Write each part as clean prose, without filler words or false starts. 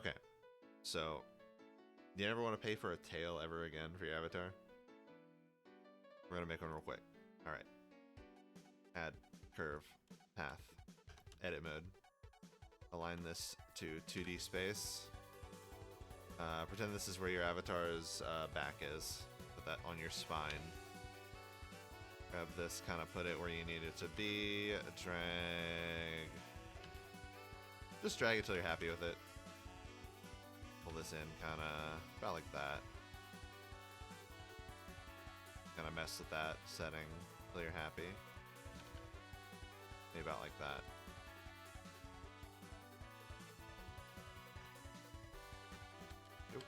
Okay, so do you ever want to pay for a tail ever again for your avatar? We're gonna make one real quick. All right. Add curve, path, edit mode. Align this to 2D space. Pretend this is where your avatar's back is. Put that on your spine. Grab this, kind of put it where you need it to be. Drag. Just drag it till you're happy with it. Pull this in, kind of about like that. Kind of mess with that setting till you're happy. Maybe about like that. Nope.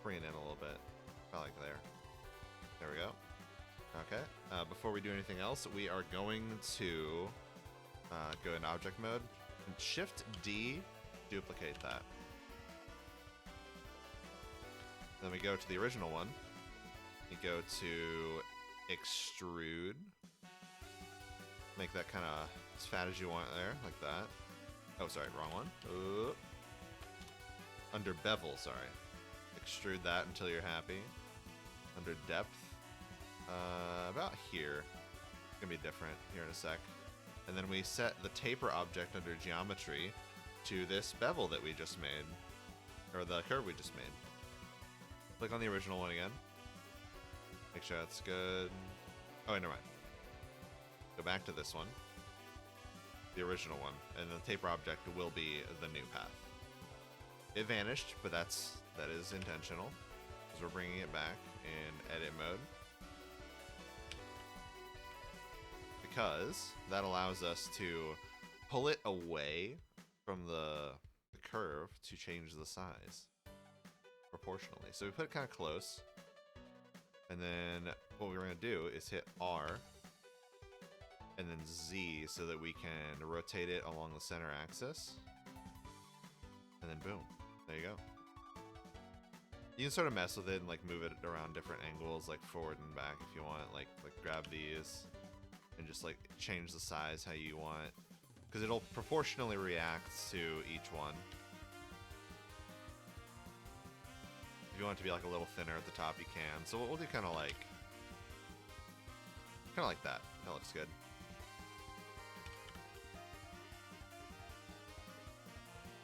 Bring it in a little bit. About like there. There we go. Okay. Before we do anything else, we are going to go in object mode. And Shift D, duplicate that. Then we go to the original one. You go to extrude. Make that kind of as fat as you want there, like that. Oh, sorry, wrong one. Under bevel, sorry. Extrude that until you're happy. Under depth, about here. It's gonna be different here in a sec. And then we set the taper object under geometry to this bevel that we just made, or the curve we just made. Click on the original one again. Make sure that's good. Oh, wait, never mind. Go back to this one, the original one, and the taper object will be the new path. It vanished, but that is intentional, because we're bringing it back in edit mode. Because that allows us to pull it away from the curve to change the size proportionally. So we put it kind of close, and then what we're going to do is hit R and then Z so that we can rotate it along the center axis, and then boom, there you go. You can sort of mess with it and like move it around different angles, like forward and back if you want. Like grab these and just like change the size how you want, because it'll proportionally react to each one. If you want it to be like a little thinner at the top, you can. So we'll do kind of like that. That looks good.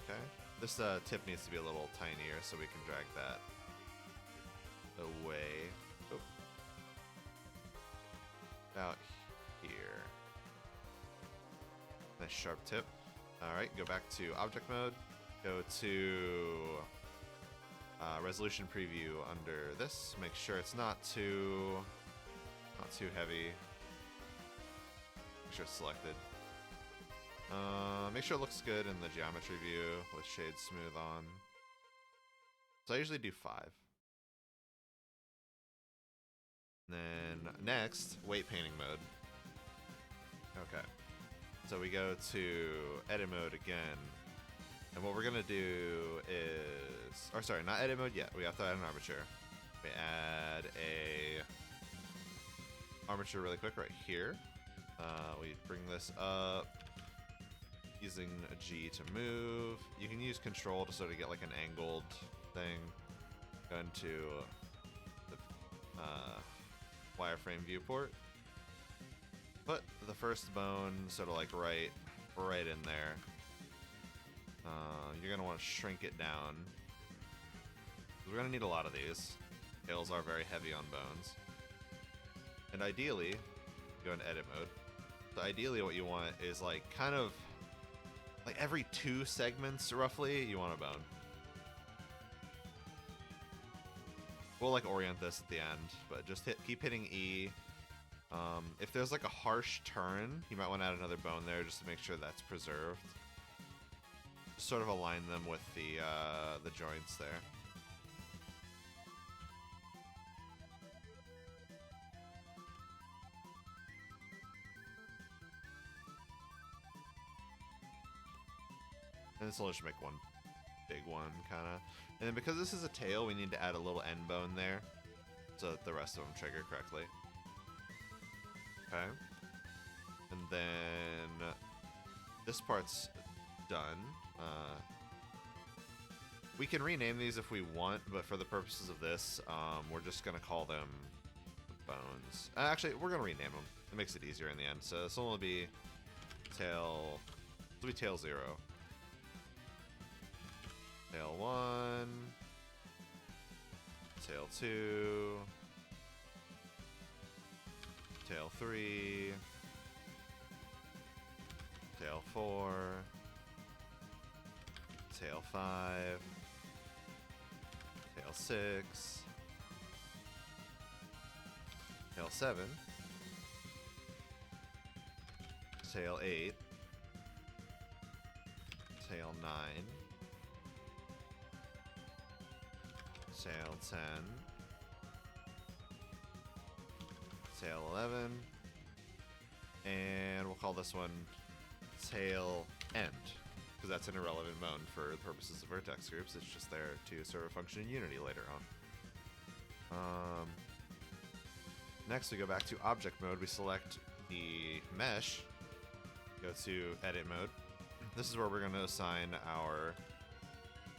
Okay. This tip needs to be a little tinier so we can drag that away. Oh. About here. Nice sharp tip. Alright, go back to object mode. Go to resolution preview under this. Make sure it's not too heavy. Make sure it's selected. Make sure it looks good in the geometry view with shades smooth on. So I usually do 5. Then next, weight painting mode. Okay. So we go to edit mode again. And what we're gonna do is, or sorry, not edit mode yet. We have to add an armature. We add a armature really quick right here. We bring this up using a G to move. You can use control to sort of get like an angled thing. Go into the wireframe viewport. Put the first bone sort of like right in there. You're gonna want to shrink it down. We're gonna need a lot of these. Tails are very heavy on bones. And ideally, go in edit mode. So ideally what you want is like kind of like every 2 segments roughly, you want a bone. We'll like orient this at the end, but just keep hitting E. If there's like a harsh turn, you might want to add another bone there just to make sure that's preserved. Just sort of align them with the joints there. And this will just make one big one, kind of. And then because this is a tail, we need to add a little end bone there so that the rest of them trigger correctly. Okay. And then this part's done. We can rename these if we want, but for the purposes of this, we're just gonna call them bones. Actually, we're gonna rename them. It makes it easier in the end. So this one will be tail. This will be tail 0. Tail 1. Tail 2. Tail 3. Tail 4. Tail 5. Tail 6. Tail 7. Tail 8. Tail 9. Tail 10. Tail 11. And we'll call this one tail end, because that's an irrelevant mode for the purposes of vertex groups. It's just there to serve a function in Unity later on. Next, we go back to object mode. We select the mesh, go to edit mode. This is where we're going to assign our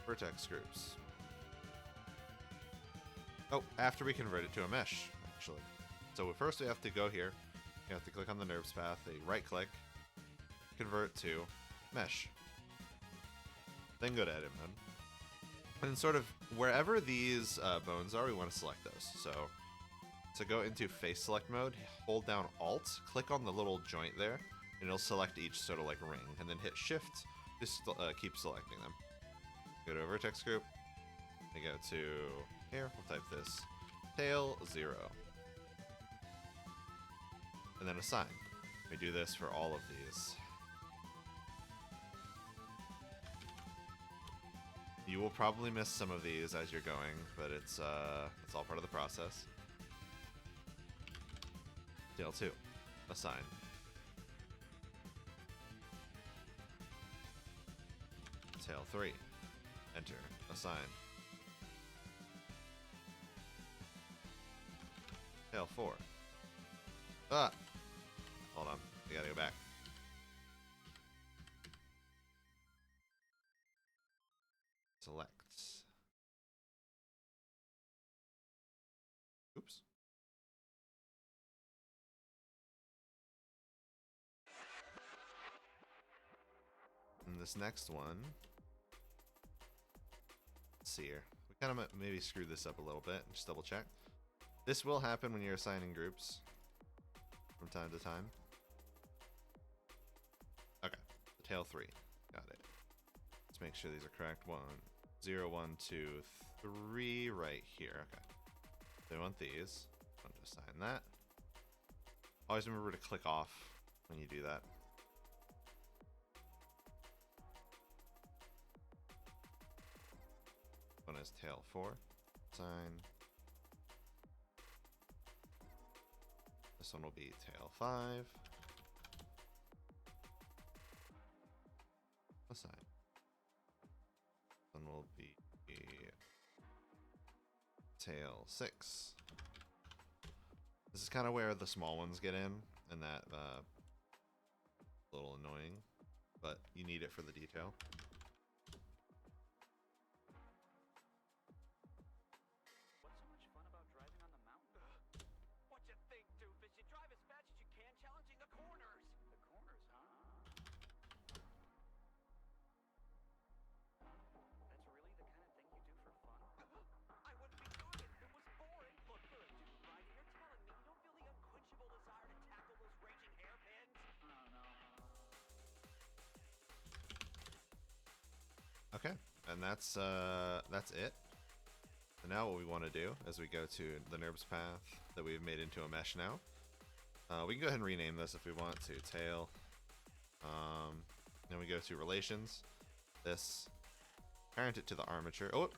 vertex groups. Oh, after we convert it to a mesh, actually. So first we have to go here. You have to click on the NURBS path, right click, convert to mesh. Then go to edit mode. And sort of wherever these bones are, we want to select those. So to go into face select mode, hold down Alt, click on the little joint there, and it'll select each sort of like ring, and then hit Shift, just keep selecting them. Go to a vertex group, and go to here, we'll type this, tail 0. And then assign. We do this for all of these. You will probably miss some of these as you're going, but it's all part of the process. Tail 2, assign. Tail 3, enter, assign. Tail 4. Ah! Hold on, I gotta go back. Select. Oops. And this next one, let's see here. We kind of maybe screwed this up a little bit. Just double check. This will happen when you're assigning groups from time to time. Okay, tail 3, got it. Let's make sure these are correct. 1, 0, 1, 2, 3, right here. Okay. So we want these. I want to assign that. Always remember to click off when you do that. One is tail 4. Assign. This one will be tail 5. Assign. One will be tail 6. This is kind of where the small ones get in, and that a little annoying, but you need it for the detail. What's so much fun about driving on the mountain? What you think, doofus? You drive as fast as you can, challenging the corners. The corners, huh? That's really the kind of thing you do for fun? I wouldn't be doing it if it was boring. Look, you're a dude, right? And you're telling me you don't feel the unquenchable desire to tackle those raging hairpins? Oh, no. Okay, and that's it. And now what we want to do is we go to the NURBS path that we've made into a mesh now. We can go ahead and rename this if we want to. Tail. Then we go to relations. This. Parent it to the armature. Oh,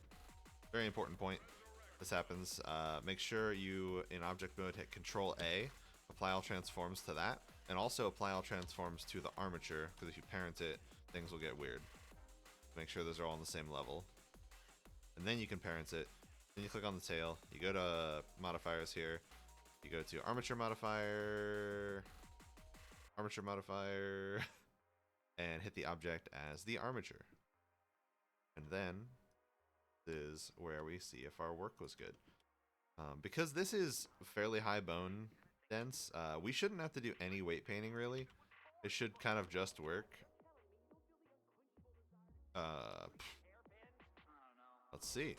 very important point. This happens. Make sure you, in object mode, hit Control A. Apply all transforms to that. And also apply all transforms to the armature, because if you parent it, things will get weird. Make sure those are all on the same level. And then you can parent it. Then you click on the tail. You go to modifiers here. You go to armature modifier, and hit the object as the armature. And then is where we see if our work was good. Because this is fairly high bone dense, we shouldn't have to do any weight painting really. It should kind of just work. Let's see.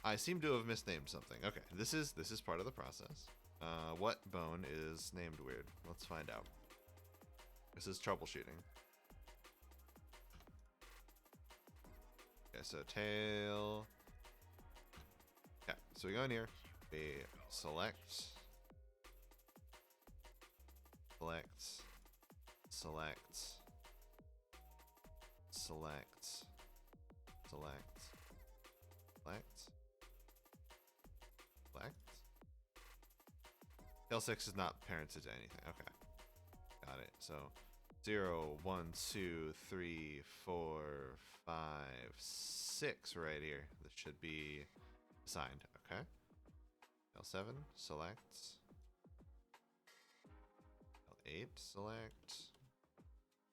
I seem to have misnamed something. Okay, this is part of the process. What bone is named weird? Let's find out. This is troubleshooting. Okay, so tail. Okay, so we go in here. We select, select, select, select, select, select, select. Tail 6 is not parented to anything. Okay, got it. So 0, 1, 2, 3, 4, 5, 6 right here. This should be assigned. Okay. L7, select. L8, select.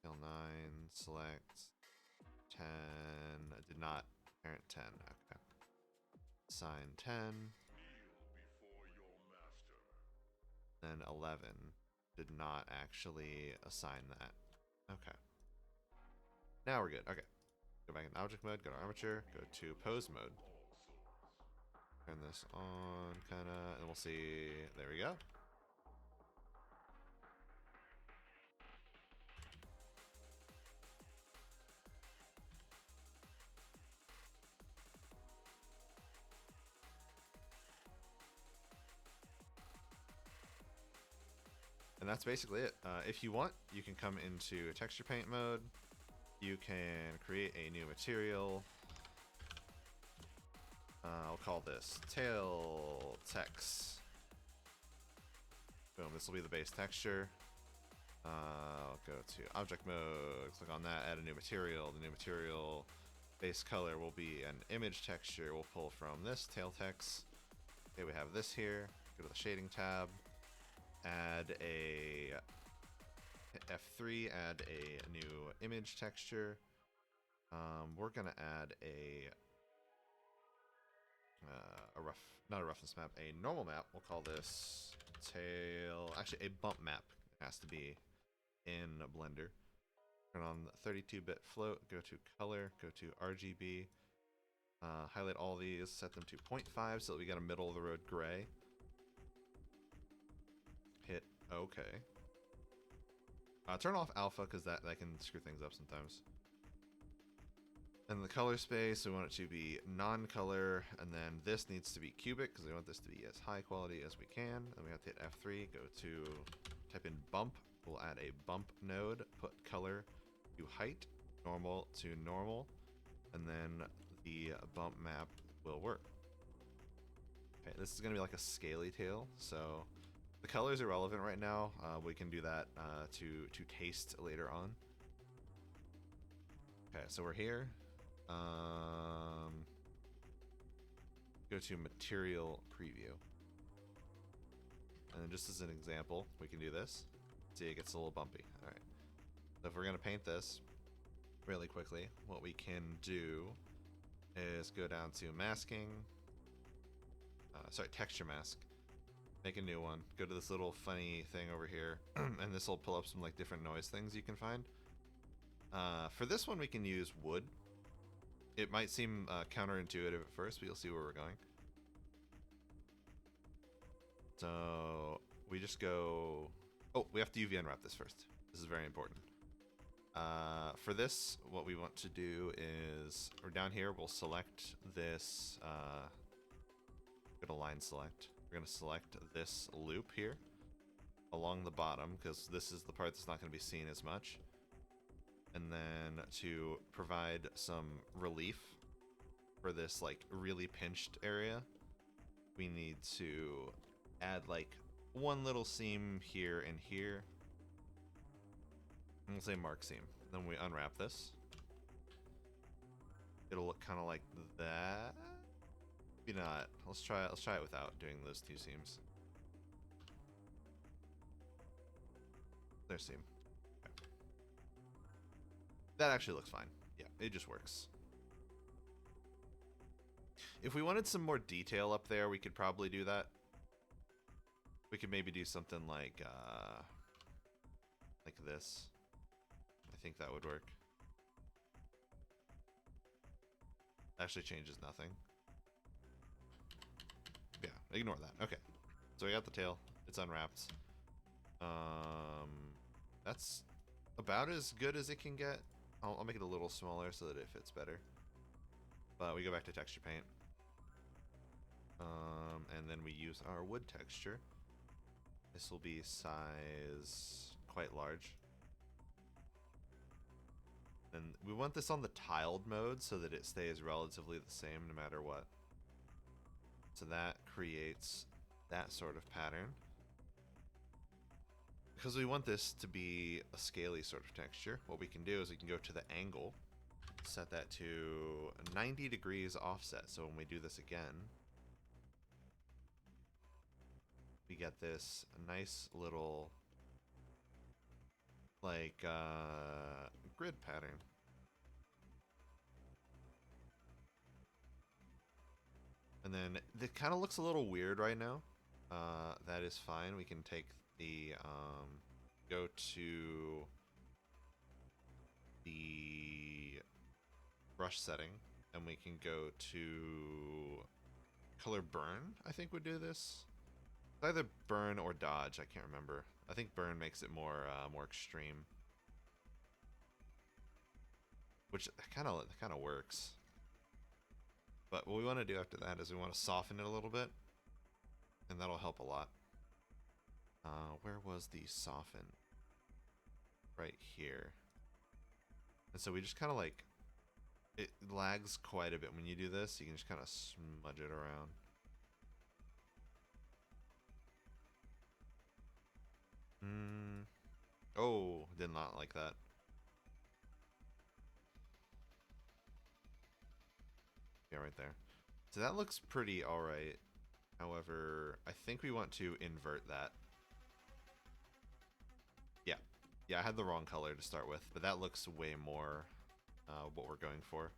L9, select. 10, did not parent 10. Okay. Assign 10. Then 11 did not actually assign that. Okay. Now we're good. Okay. Go back in object mode, go to armature, go to pose mode. Turn this on, kinda, and we'll see. There we go. And that's basically it. If you want, you can come into texture paint mode. You can create a new material. I'll call this tail text. Boom, this will be the base texture. I'll go to object mode, click on that, add a new material. The new material base color will be an image texture. We'll pull from this tail text. Okay, we have this here. Go to the shading tab, add a F3, add a new image texture. We're gonna add a rough, not a roughness map, a normal map. We'll call this tail, actually a bump map. It has to be in Blender. Turn on 32-bit float, go to color, go to RGB, highlight all these, set them to 0.5 so that we get a middle of the road gray. Hit OK. Turn off alpha because that can screw things up sometimes. And the color space, we want it to be non-color, and then this needs to be cubic because we want this to be as high quality as we can. And we have to hit F3, go to type in bump. We'll add a bump node, put color to height, normal to normal, and then the bump map will work. Okay, this is going to be like a scaly tail, so the color is irrelevant right now. We can do that to taste later on. Okay, so we're here. Go to material preview. And then just as an example, we can do this. See, it gets a little bumpy. All right. So if we're going to paint this really quickly, what we can do is go down to masking. Sorry, texture mask. Make a new one. Go to this little funny thing over here, and this will pull up some like different noise things you can find. For this one, we can use wood. It might seem counterintuitive at first, but you'll see where we're going. So we just go... Oh, we have to UV unwrap this first. This is very important. For this, what we want to do is, or down here, we'll select this, go to line select. We're going to select this loop here along the bottom, because this is the part that's not going to be seen as much. And then to provide some relief for this like really pinched area, we need to add like one little seam here and here. And we'll say mark seam. Then we unwrap this. It'll look kind of like that. Maybe not. Let's try it without doing those two seams. There's seam. Okay. That actually looks fine. Yeah, it just works. If we wanted some more detail up there, we could probably do that. We could maybe do something like this. I think that would work. Actually changes nothing. Yeah, ignore that. Okay. So we got the tail. It's unwrapped. That's about as good as it can get. I'll make it a little smaller so that it fits better. But we go back to texture paint. And then we use our wood texture. This will be size quite large. And we want this on the tiled mode so that it stays relatively the same no matter what. So that creates that sort of pattern. Because we want this to be a scaly sort of texture, what we can do is we can go to the angle, set that to 90 degrees offset. So when we do this again, we get this nice little like grid pattern. And then it kind of looks a little weird right now. That is fine. We can take the go to the brush setting and we can go to color burn. I think would do this. It's either burn or dodge. I can't remember. I think burn makes it more more extreme, which kind of works. But what we want to do after that is we want to soften it a little bit, and that'll help a lot. Where was the soften? Right here. And so we just kind of like, it lags quite a bit when you do this. You can just kind of smudge it around. Oh, did not like that. Yeah, right there. So that looks pretty alright. However, I think we want to invert that. Yeah. Yeah, I had the wrong color to start with, but that looks way more what we're going for.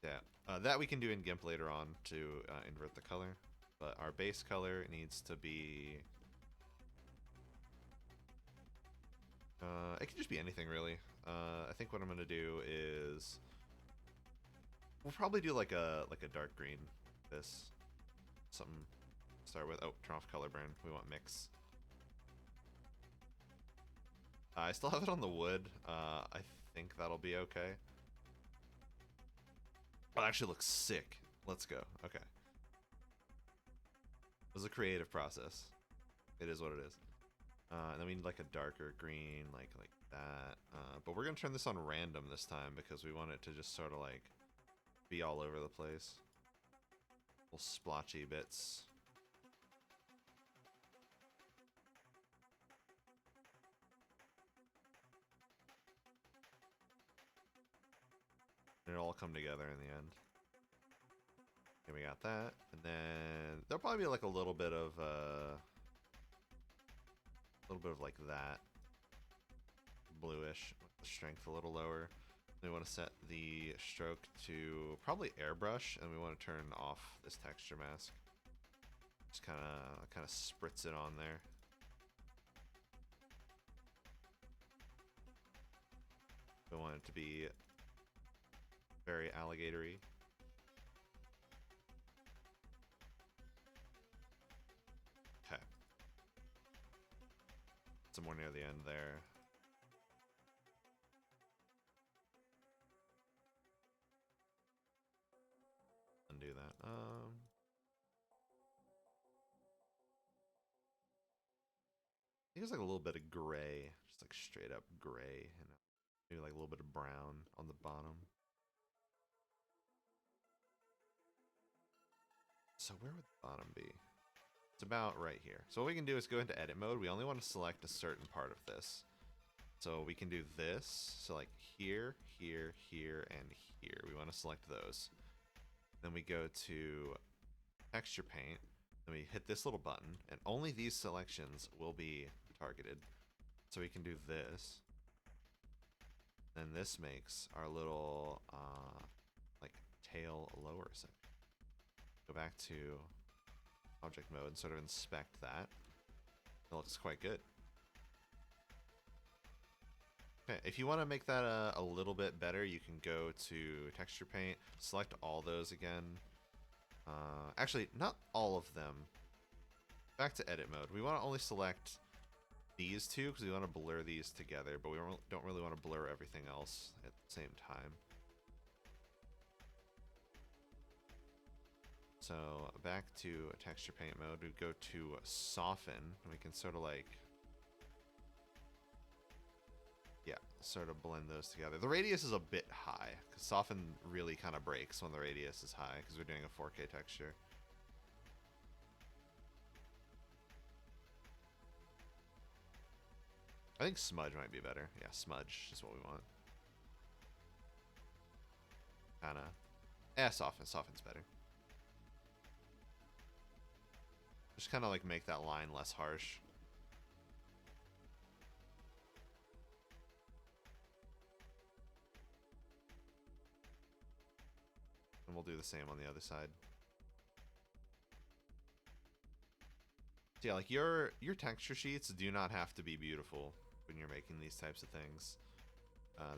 Yeah. That we can do in GIMP later on to invert the color. But our base color needs to be... it can just be anything, really. I think what I'm going to do is... We'll probably do like a dark green. This. Something to start with. Oh, turn off color burn. We want mix. I still have it on the wood. I think that'll be okay. Oh, it actually looks sick. Let's go. Okay. It was a creative process. It is what it is. And then we need like a darker green, like that. But we're gonna turn this on random this time because we want it to just sort of like be all over the place. Little splotchy bits. And it'll all come together in the end. Okay, we got that. And then there'll probably be like a little bit of like that. Bluish, with the strength a little lower. We want to set the stroke to probably airbrush, and we want to turn off this texture mask. Just kind of spritz it on there. We want it to be very alligatory. Okay. Some more near the end there. Undo that. I think it's like a little bit of gray, just like straight up gray, and maybe like a little bit of brown on the bottom. So where would the bottom be? It's about right here. So what we can do is go into edit mode. We only want to select a certain part of this. So we can do this. So like here, here, here, and here. We want to select those. Then we go to texture paint. Then we hit this little button, and only these selections will be targeted. So we can do this. Then this makes our little like tail lower section. Go back to object mode and sort of inspect that. It looks quite good. Okay, if you want to make that a little bit better, you can go to texture paint, select all those again. Actually, not all of them. Back to edit mode. We want to only select these two because we want to blur these together, but we don't really want to blur everything else at the same time. So back to texture paint mode, we go to soften, and we can sort of like, yeah, sort of blend those together. The radius is a bit high, because soften really kind of breaks when the radius is high, because we're doing a 4K texture. I think smudge might be better. Yeah, smudge is what we want. Kinda. Soften's better. Just kind of like make that line less harsh. And we'll do the same on the other side. So yeah, like your texture sheets do not have to be beautiful when you're making these types of things.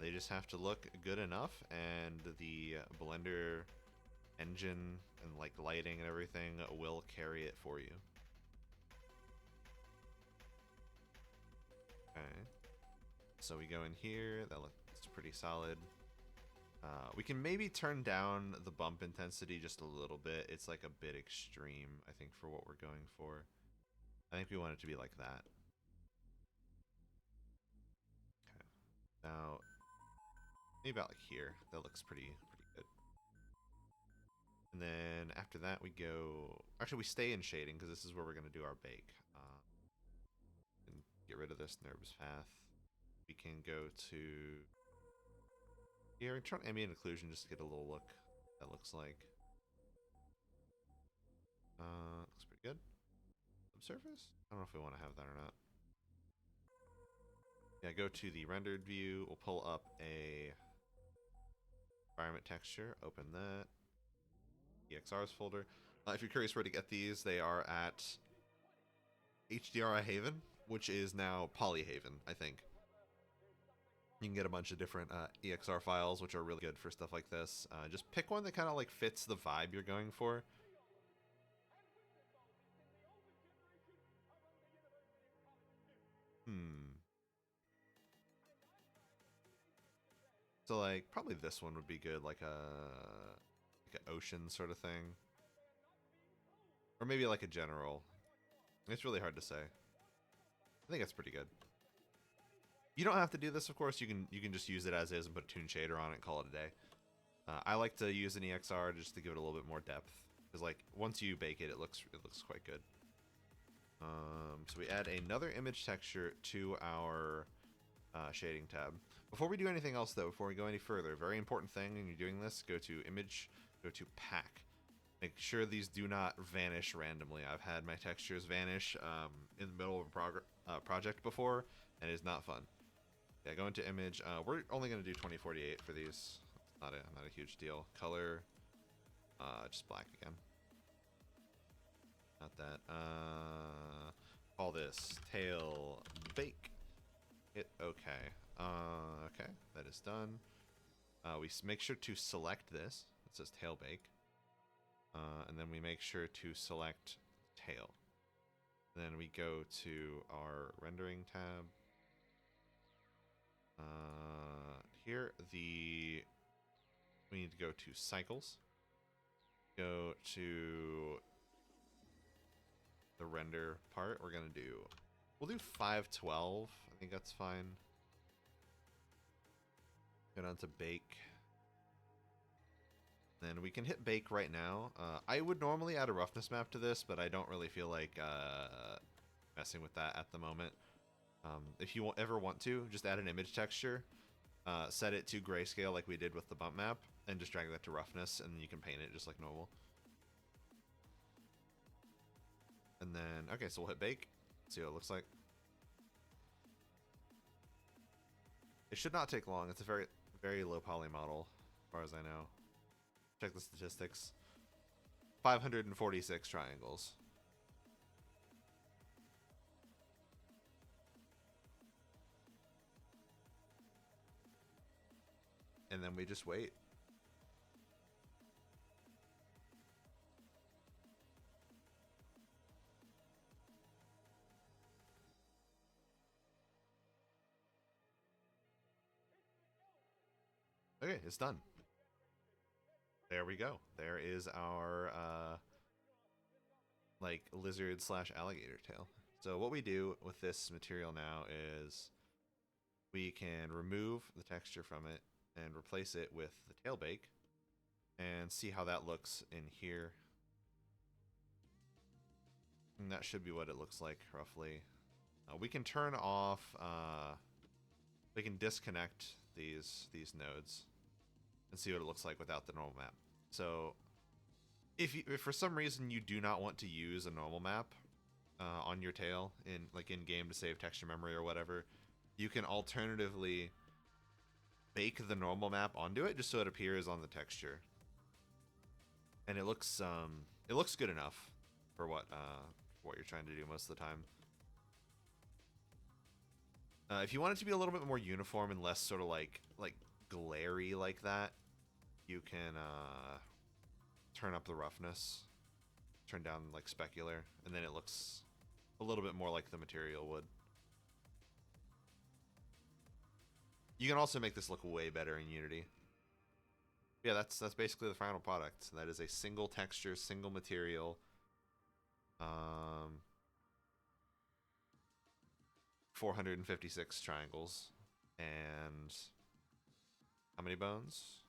They just have to look good enough, and the Blender engine and like lighting and everything will carry it for you. Okay, so we go in here. That looks pretty solid. We can maybe turn down the bump intensity just a little bit. It's like a bit extreme, I think, for what we're going for. I think we want it to be like that. Okay. Now, maybe about like here. That looks pretty good. And then after that, we go. Actually, we stay in shading because this is where we're going to do our bake. And get rid of this nervous path. We can go to here and turn ambient occlusion just to get a little look. That looks like. Looks pretty good. Subsurface? I don't know if we want to have that or not. Yeah, go to the rendered view. We'll pull up a environment texture. Open that. EXRs folder. If you're curious where to get these, they are at HDRI Haven, which is now Polyhaven, I think. You can get a bunch of different EXR files, which are really good for stuff like this. Just pick one that kind of like fits the vibe you're going for. So like probably this one would be good, like an ocean sort of thing, or maybe like a general. It's really hard to say. I think that's pretty good. You don't have to do this, of course. You can just use it as is and put a toon shader on it and call it a day. I like to use an EXR just to give it a little bit more depth, because like once you bake it, it looks quite good. So we add another image texture to our shading tab. Before we do anything else, though, before we go any further, very important thing when you're doing this: go to image, go to pack. Make sure these do not vanish randomly. I've had my textures vanish in the middle of a project before, and it's not fun. Yeah, go into image. We're only going to do 2048 for these. Not a huge deal. Color, just black again. Not that. Call this tail bake. Hit OK. Okay, that is done. We make sure to select this. It says tail bake. And then we make sure to select tail. Then we go to our rendering tab. Here, we need to go to cycles. Go to the render part. We'll do 512. I think that's fine. Go down to bake. Then we can hit bake right now. I would normally add a roughness map to this, but I don't really feel like messing with that at the moment. If you ever want to, just add an image texture, set it to grayscale like we did with the bump map, and just drag that to roughness, and then you can paint it just like normal. And then, okay, so we'll hit bake. See what it looks like. It should not take long. It's a very low poly model, as far as I know. Check the statistics. 546 triangles. And then we just wait. Okay, it's done. There we go. There is our like lizard slash alligator tail. So what we do with this material now is we can remove the texture from it and replace it with the tail bake and see how that looks in here. And that should be what it looks like roughly. We can turn off, we can disconnect these nodes and see what it looks like without the normal map. So if for some reason you do not want to use a normal map on your tail in game to save texture memory or whatever, you can alternatively bake the normal map onto it just so it appears on the texture, and it looks good enough for what you're trying to do most of the time. If you want it to be a little bit more uniform and less sort of like glary like that, you can turn up the roughness, turn down like specular, and then it looks a little bit more like the material would. You can also make this look way better in Unity. Yeah, that's basically the final product. That is a single texture, single material. 456 triangles. And how many bones?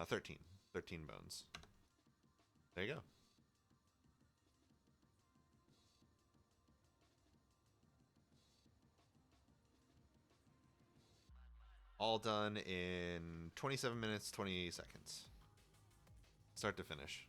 13. 13 bones. There you go. All done in 27 minutes, 28 seconds. Start to finish.